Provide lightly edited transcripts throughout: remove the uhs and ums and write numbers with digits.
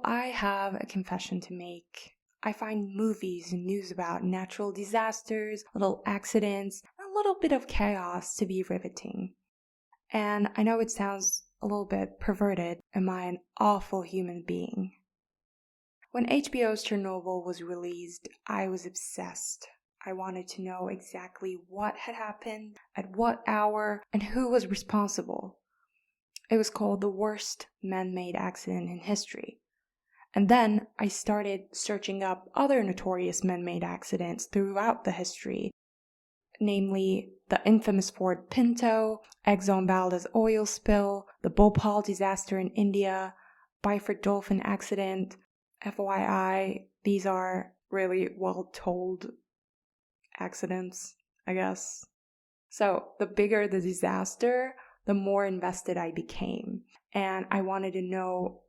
I have a confession to make. I find movies and news about natural disasters, little accidents, and a little bit of chaos to be riveting. And I know it sounds a little bit perverted. Am I an awful human being? When HBO's Chernobyl was released, I was obsessed. I wanted to know exactly what had happened, at what hour, and who was responsible. It was called the worst man-made accident in history. And then I started searching up other notorious man-made accidents throughout the history, namely the infamous Ford Pinto, Exxon Valdez oil spill, the Bhopal disaster in India, Byford dolphin accident. FYI, these are really well-told accidents, I guess. So the bigger the disaster, the more invested I became, and I wanted to know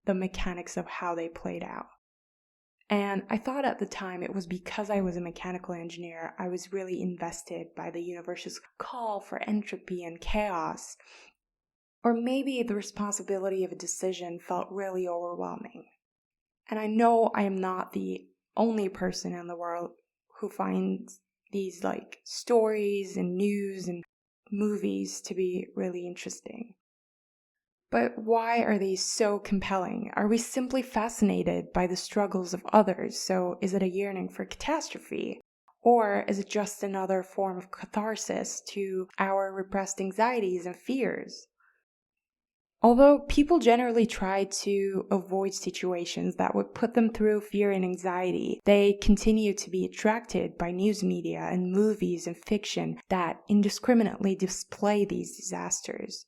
the mechanics of how they played out. And I thought at the time it was because I was a mechanical engineer, I was really invested by the universe's call for entropy and chaos. Or maybe the responsibility of a decision felt really overwhelming. And I know I am not the only person in the world who finds these stories and news and movies to be really interesting. But why are they so compelling? Are we simply fascinated by the struggles of others? So is it a yearning for catastrophe? Or is it just another form of catharsis to our repressed anxieties and fears? Although people generally try to avoid situations that would put them through fear and anxiety, they continue to be attracted by news media and movies and fiction that indiscriminately display these disasters.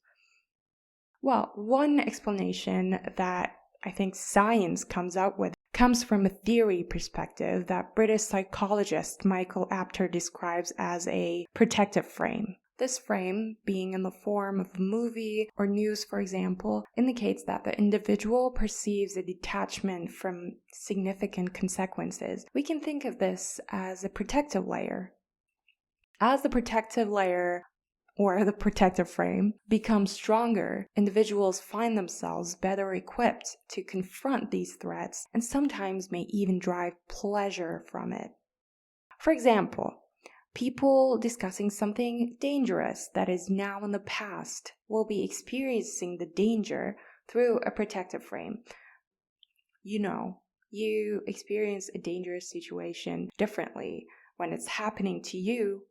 Well, one explanation that I think science comes up with comes from a theory perspective that British psychologist Michael Apter describes as a protective frame. This frame, being in the form of a movie or news, for example, indicates that the individual perceives a detachment from significant consequences. We can think of this as a protective layer. As the protective layer or the protective frame becomes stronger, individuals find themselves better equipped to confront these threats and sometimes may even derive pleasure from it. For example, people discussing something dangerous that is now in the past will be experiencing the danger through a protective frame. You experience a dangerous situation differently when it's happening to you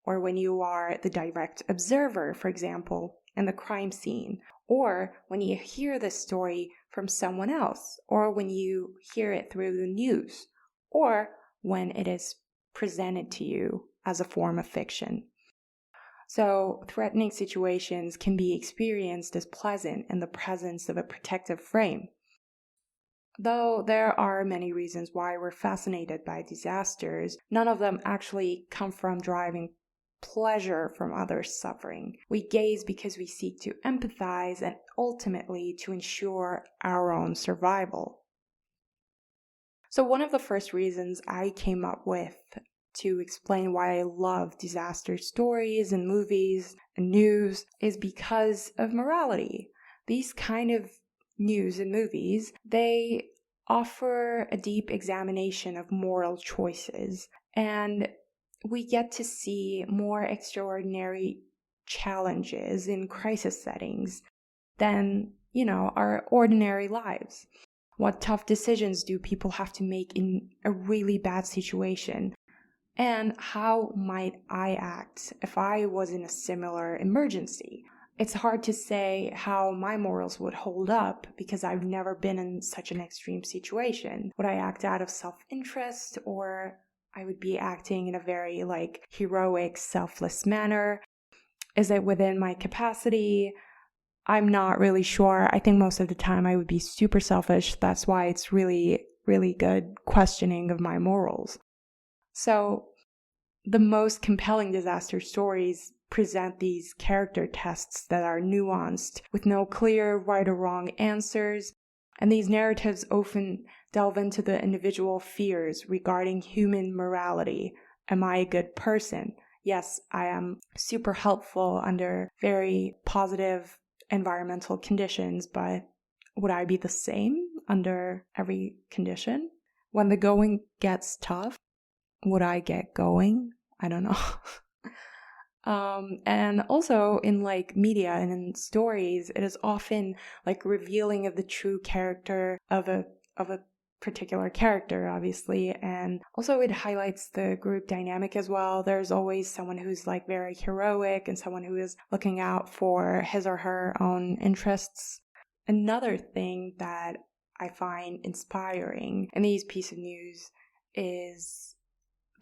or when you are the direct observer, for example, in the crime scene, or when you hear the story from someone else, or when you hear it through the news, or when it is presented to you as a form of fiction. So, threatening situations can be experienced as pleasant in the presence of a protective frame. Though there are many reasons why we're fascinated by disasters, none of them actually come from deriving pleasure from others' suffering. We gaze because we seek to empathize and ultimately to ensure our own survival. So one of the first reasons I came up with to explain why I love disaster stories and movies and news is because of morality. These kind of news and movies, they offer a deep examination of moral choices, and we get to see more extraordinary challenges in crisis settings than, our ordinary lives. What tough decisions do people have to make in a really bad situation? And how might I act if I was in a similar emergency? It's hard to say how my morals would hold up because I've never been in such an extreme situation. Would I act out of self-interest, or I would be acting in a very heroic, selfless manner? Is it within my capacity? I'm not really sure. I think most of the time I would be super selfish. That's why it's really, really good questioning of my morals. So the most compelling disaster stories present these character tests that are nuanced with no clear right or wrong answers. And these narratives often delve into the individual fears regarding human morality. Am I a good person? Yes, I am super helpful under very positive environmental conditions, but would I be the same under every condition. When the going gets tough, would I get going? I don't know. And also in like media and in stories, it is often like revealing of the true character of a particular character, obviously, and also it highlights the group dynamic as well. There's always someone who's like very heroic and someone who is looking out for his or her own interests. Another thing that I find inspiring in these pieces of news is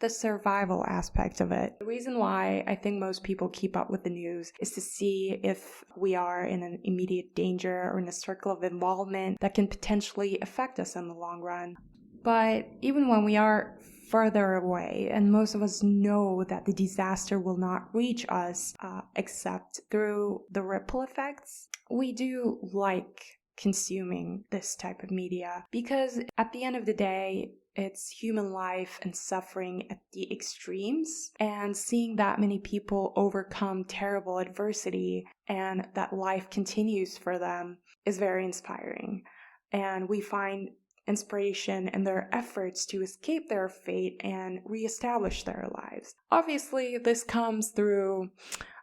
the survival aspect of it. The reason why I think most people keep up with the news is to see if we are in an immediate danger or in a circle of involvement that can potentially affect us in the long run. But even when we are further away, and most of us know that the disaster will not reach us except through the ripple effects, we do like consuming this type of media because at the end of the day, it's human life and suffering at the extremes, and seeing that many people overcome terrible adversity and that life continues for them is very inspiring. And we find inspiration in their efforts to escape their fate and reestablish their lives. Obviously, this comes through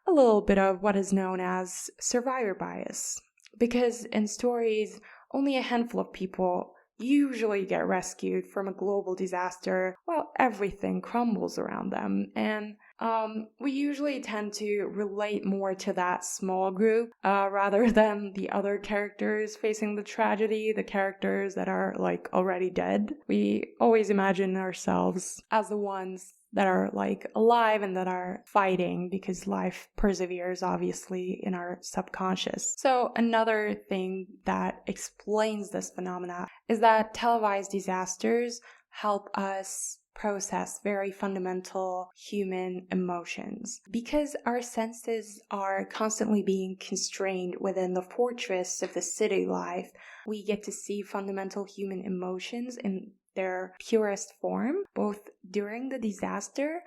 a little bit of what is known as survivor bias, because in stories, only a handful of people usually get rescued from a global disaster while everything crumbles around them. And we usually tend to relate more to that small group rather than the other characters facing the tragedy, the characters that are like already dead. We always imagine ourselves as the ones that are like alive and that are fighting because life perseveres obviously in our subconscious. So another thing that explains this phenomena is that televised disasters help us process very fundamental human emotions. Because our senses are constantly being constrained within the fortress of the city life, we get to see fundamental human emotions in their purest form, both during the disaster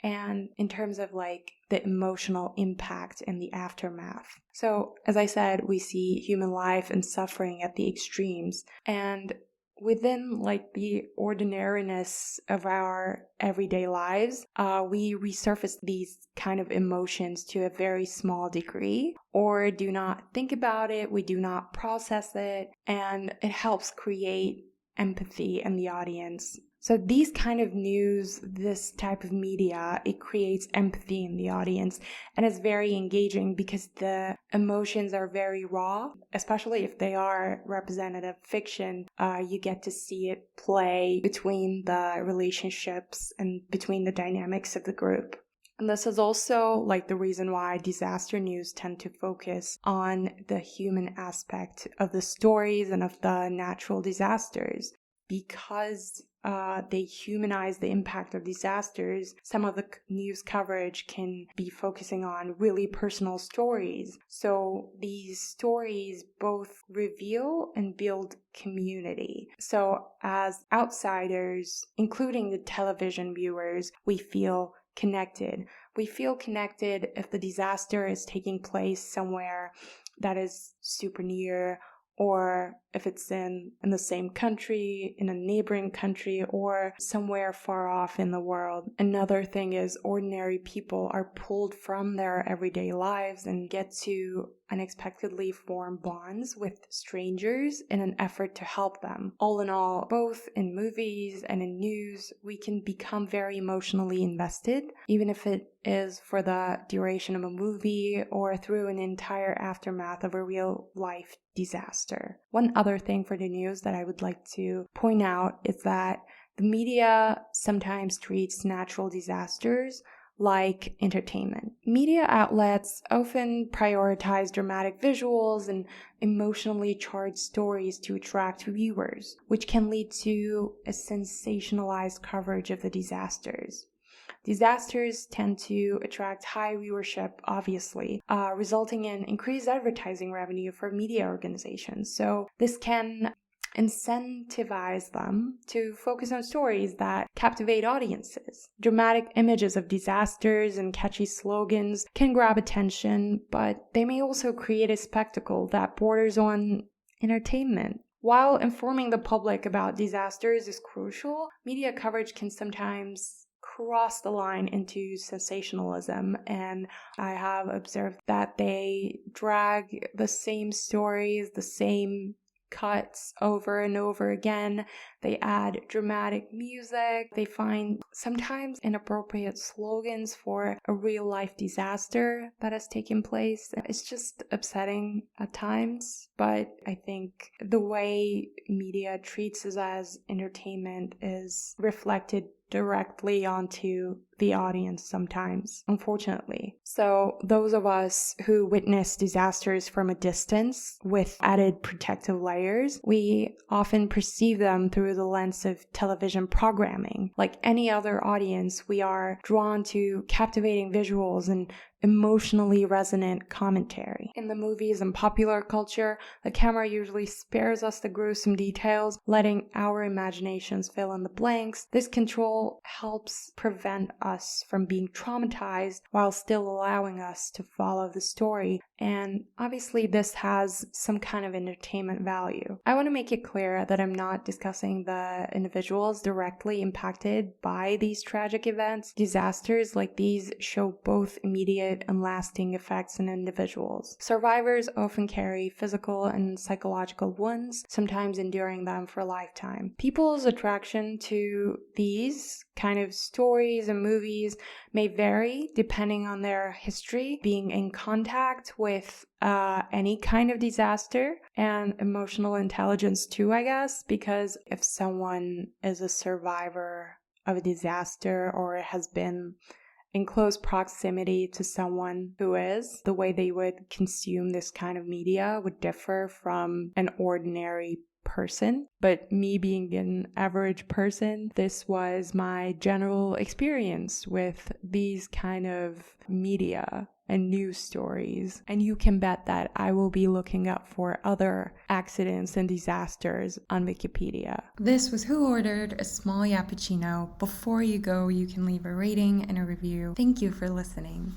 and in terms of like the emotional impact and the aftermath. So, as I said, we see human life and suffering at the extremes, and within like the ordinariness of our everyday lives, we resurface these kind of emotions to a very small degree, or do not think about it, we do not process it, and it helps create empathy in the audience. So these kind of news, this type of media, it creates empathy in the audience, and it's very engaging because the emotions are very raw, especially if they are representative fiction. You get to see it play between the relationships and between the dynamics of the group. And this is also like the reason why disaster news tend to focus on the human aspect of the stories and of the natural disasters. Because they humanize the impact of disasters, some of the news coverage can be focusing on really personal stories. So these stories both reveal and build community. So as outsiders, including the television viewers, we feel connected. We feel connected if the disaster is taking place somewhere that is super near, or if it's in the same country, in a neighboring country, or somewhere far off in the world. Another thing is ordinary people are pulled from their everyday lives and get to unexpectedly form bonds with strangers in an effort to help them. All in all, both in movies and in news, we can become very emotionally invested, even if it is for the duration of a movie or through an entire aftermath of a real life disaster. One other thing for the news that I would like to point out is that the media sometimes treats natural disasters like entertainment. Media outlets often prioritize dramatic visuals and emotionally charged stories to attract viewers, which can lead to a sensationalized coverage of the disasters. Disasters tend to attract high viewership, obviously, resulting in increased advertising revenue for media organizations. So this can incentivize them to focus on stories that captivate audiences. Dramatic images of disasters and catchy slogans can grab attention, but they may also create a spectacle that borders on entertainment. While informing the public about disasters is crucial, media coverage can sometimes cross the line into sensationalism, and I have observed that they drag the same stories, the same cuts over and over again. They add dramatic music. They find sometimes inappropriate slogans for a real life disaster that has taken place. It's just upsetting at times, but I think the way media treats us as entertainment is reflected directly onto the audience sometimes, unfortunately. So those of us who witness disasters from a distance with added protective layers, we often perceive them through the lens of television programming. Like any other audience, we are drawn to captivating visuals and emotionally resonant commentary. In the movies and popular culture, the camera usually spares us the gruesome details, letting our imaginations fill in the blanks. This control helps prevent us from being traumatized while still allowing us to follow the story. And obviously this has some kind of entertainment value. I want to make it clear that I'm not discussing the individuals directly impacted by these tragic events. Disasters like these show both immediate and lasting effects in individuals. Survivors often carry physical and psychological wounds, sometimes enduring them for a lifetime. People's attraction to these kind of stories and movies may vary depending on their history, being in contact with any kind of disaster, and emotional intelligence too, I guess, because if someone is a survivor of a disaster or has been in close proximity to someone who is, the way they would consume this kind of media would differ from an ordinary person. But me being an average person, this was my general experience with these kind of media and news stories. And you can bet that I will be looking up for other accidents and disasters on Wikipedia. This was Who Ordered a Small Yappuccino. Before you go, you can leave a rating and a review. Thank you for listening.